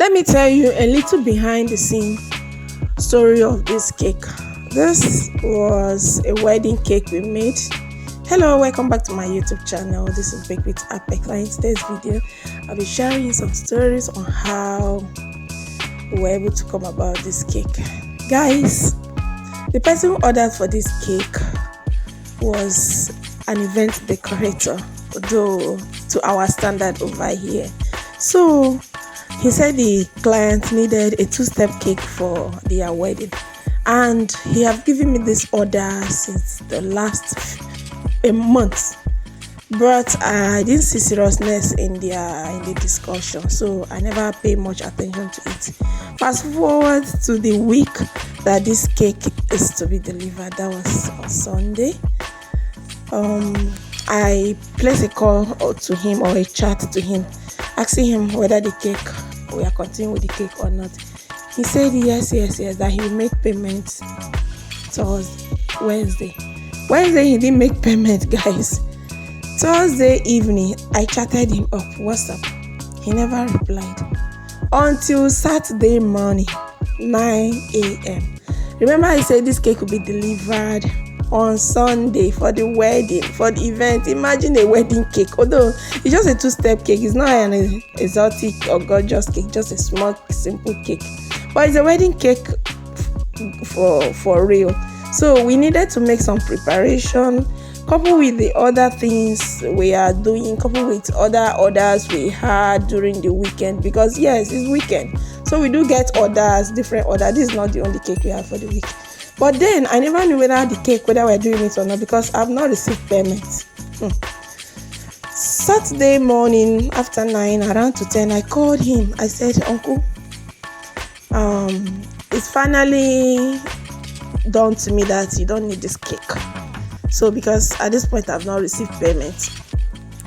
Let me tell you a little behind the scene story of this cake. This was a wedding cake we made. Hello, welcome back to my YouTube channel. This is Bake with Apex. In today's video, I'll be sharing you some stories on how we were able to come about this cake. Guys, the person who ordered for this cake was an event decorator, though to our standard over here. So he said the client needed a two-step cake for their wedding, and he have given me this order since the last a month, but I didn't see seriousness in the discussion, so I never pay much attention to it. Fast forward to the week that this cake is to be delivered. That was on Sunday. I placed a call to him or a chat to him, asking him whether the cake, we are continuing with the cake or not. He said yes, that he will make payment Wednesday. He didn't make payment, guys. Thursday evening, I chatted him up WhatsApp. He never replied until Saturday morning, 9 a.m. Remember, I said this cake will be delivered on Sunday for the wedding, for the event. Imagine a wedding cake, although it's just a two-step cake. It's not an exotic or gorgeous cake, just a small, simple cake. But it's a wedding cake for real. So we needed to make some preparation, coupled with the other things we are doing, coupled with other orders we had during the weekend, because yes, it's weekend. So we do get orders, different orders. This is not the only cake we have for the week. But then I never knew whether we're doing it or not, because I've not received payment. Saturday morning after 9, around to 10, I called him. I said, Uncle, it's finally done to me that you don't need this cake. So because at this point I've not received payment,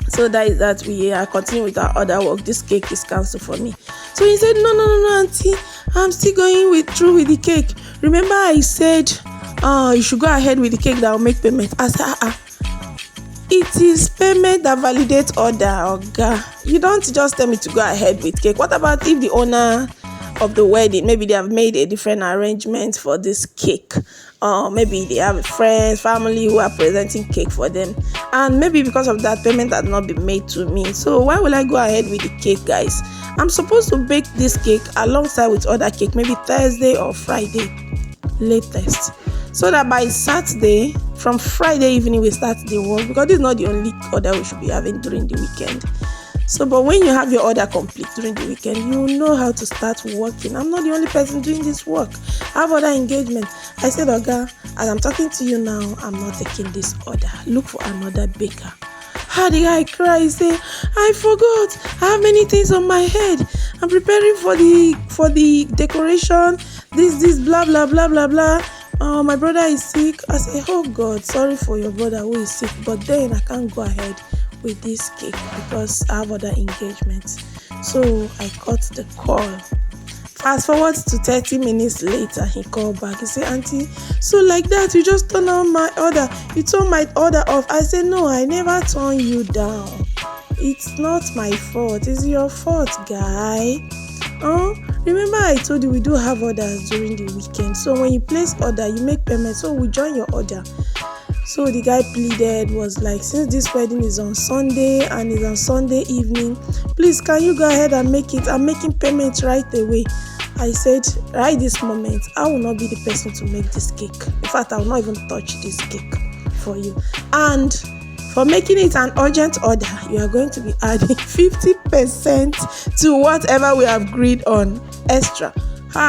so that is that we are continuing with our other work. This cake is cancelled for me. So he said, no, auntie, I'm still going through with the cake. Remember I said you should go ahead with the cake that will make payment. I said, it is payment that validates order, Oga. You don't just tell me to go ahead with cake. What about if the owner of the wedding, maybe they have made a different arrangement for this cake, or maybe they have friends, family who are presenting cake for them, and maybe because of that, payment has not been made to me. So why will I go ahead with the cake, guys? I'm supposed to bake this cake alongside with other cake, maybe Thursday or Friday latest, so that by Saturday, from Friday evening, we start the work, because this is not the only order we should be having during the weekend. So, but when you have your order complete during the weekend, you know how to start working. I'm not the only person doing this work. I have other engagement. I said, Oga, as I'm talking to you now, I'm not taking this order. Look for another baker. How the guy cry? He say, I forgot. I have many things on my head. I'm preparing for the decoration. This blah blah blah blah blah. My brother is sick. I say, oh God, sorry for your brother who is sick, but then I can't go ahead with this cake because I have other engagements. So I cut the call. Fast forward to 30 minutes later, he called back. He said, Auntie, so like that, you just turned on my order. You turned my order off. I said, no, I never turned you down. It's not my fault. It's your fault, guy. Remember I told you we do have orders during the weekend. So when you place order, you make payment. So we join your order. So the guy pleaded, was like, since this wedding is on Sunday and is on Sunday evening, please can you go ahead and make it? I'm making payment right away. I said, right this moment, I will not be the person to make this cake. In fact, I will not even touch this cake for you. And for making it an urgent order, you are going to be adding 50% to whatever we have agreed on extra.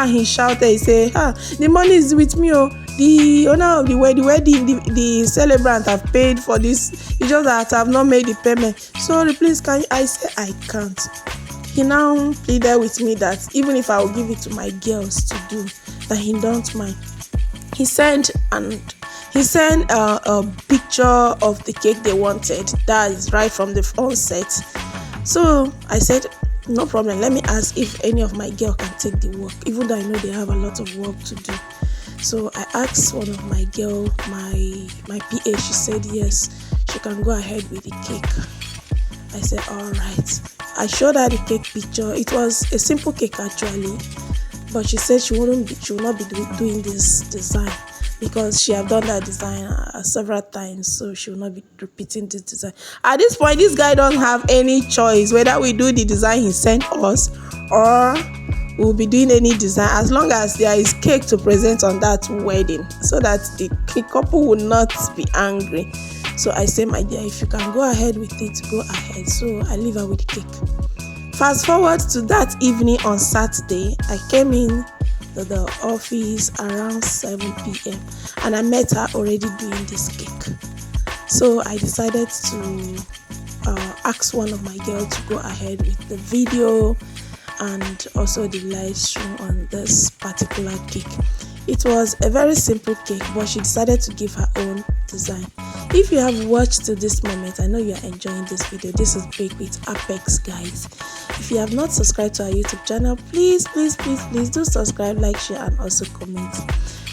He shouted, he said, the money is with me, the owner of the wedding, the celebrant have paid for this. It's just that I have not made the payment. Sorry, please, can you? I said, I can't. He now pleaded with me that even if I will give it to my girls to do, that he don't mind. He sent a picture of the cake they wanted. That is right from the onset. So I said, no problem, let me ask if any of my girls can take the work, even though I know they have a lot of work to do. So I asked one of my girl, my PA, she said yes, she can go ahead with the cake. I said, all right. I showed her the cake picture. It was a simple cake actually, but she said she will not be doing this design because she have done that design several times, so she will not be repeating this design. At this point, this guy don't have any choice whether we do the design he sent us or we'll be doing any design, as long as there is cake to present on that wedding, so that the couple will not be angry. So I say, my dear, if you can go ahead with it, go ahead. So I leave her with the cake. Fast forward to that evening on Saturday, I came in to the office around 7 p.m. and I met her already doing this cake. So I decided to ask one of my girls to go ahead with the video and also the live stream on this particular cake. It was a very simple cake, but she decided to give her own design. If you have watched to this moment, I know you are enjoying this video. This is Bake with Apex, guys. If you have not subscribed to our YouTube channel, please do subscribe, like, share, and also comment.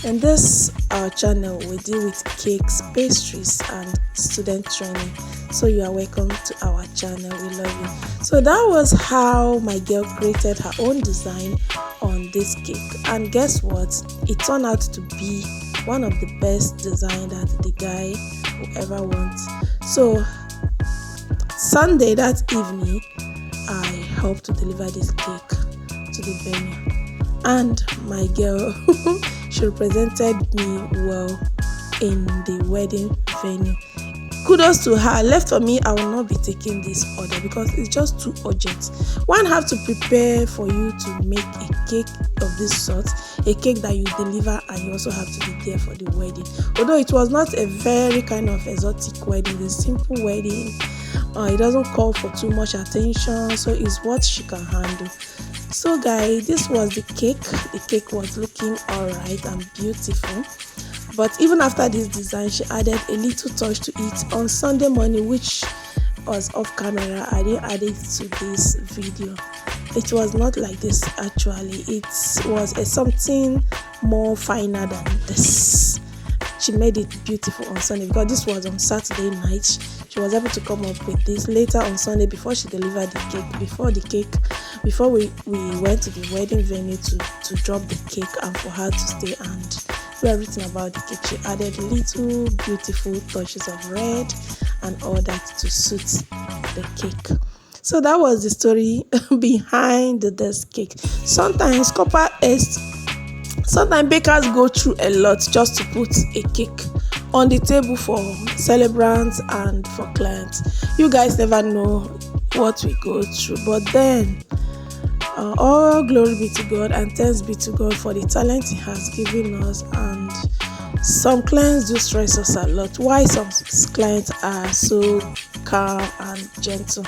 In this channel, we deal with cakes, pastries, and student training. So you are welcome to our channel. We love you. So that was how my girl created her own design on this cake. And guess what? It turned out to be one of the best design that the guy will ever want. So Sunday that evening, I helped to deliver this cake to the venue. And my girl, she represented me well in the wedding venue. Kudos to her. Left for me, I will not be taking this order because it's just too urgent. One have to prepare for you to make a cake of this sort, a cake that you deliver, and you also have to be there for the wedding. Although it was not a very kind of exotic wedding, it's a simple wedding. It doesn't call for too much attention, so it's what she can handle. So guys, this was the cake. The cake was looking alright and beautiful. But even after this design, she added a little touch to it on Sunday morning, which was off camera. I didn't add it to this video. It was not like this actually. It was something more finer than this. She made it beautiful on Sunday because this was on Saturday night. She was able to come up with this later on Sunday before she delivered the cake. Before we went to the wedding venue to drop the cake and for her to stay and do everything about the cake. She added little beautiful touches of red and all that to suit the cake. So that was the story behind this cake. Sometimes bakers go through a lot just to put a cake on the table for celebrants and for clients. You guys never know what we go through, but then all glory be to God and thanks be to God for the talent He has given us. And some clients do stress us a lot, why some clients are so calm and gentle.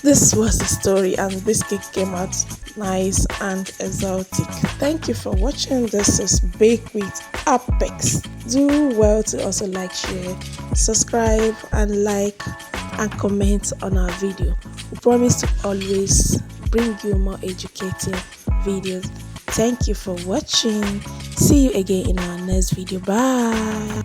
This was the story, and this cake came out nice and exotic. Thank you for watching. This is Bake with Apex. Do well to also like, share, subscribe, and like and comment on our video. We promise to always bring you more educative videos. Thank you for watching. See you again in our next video. Bye.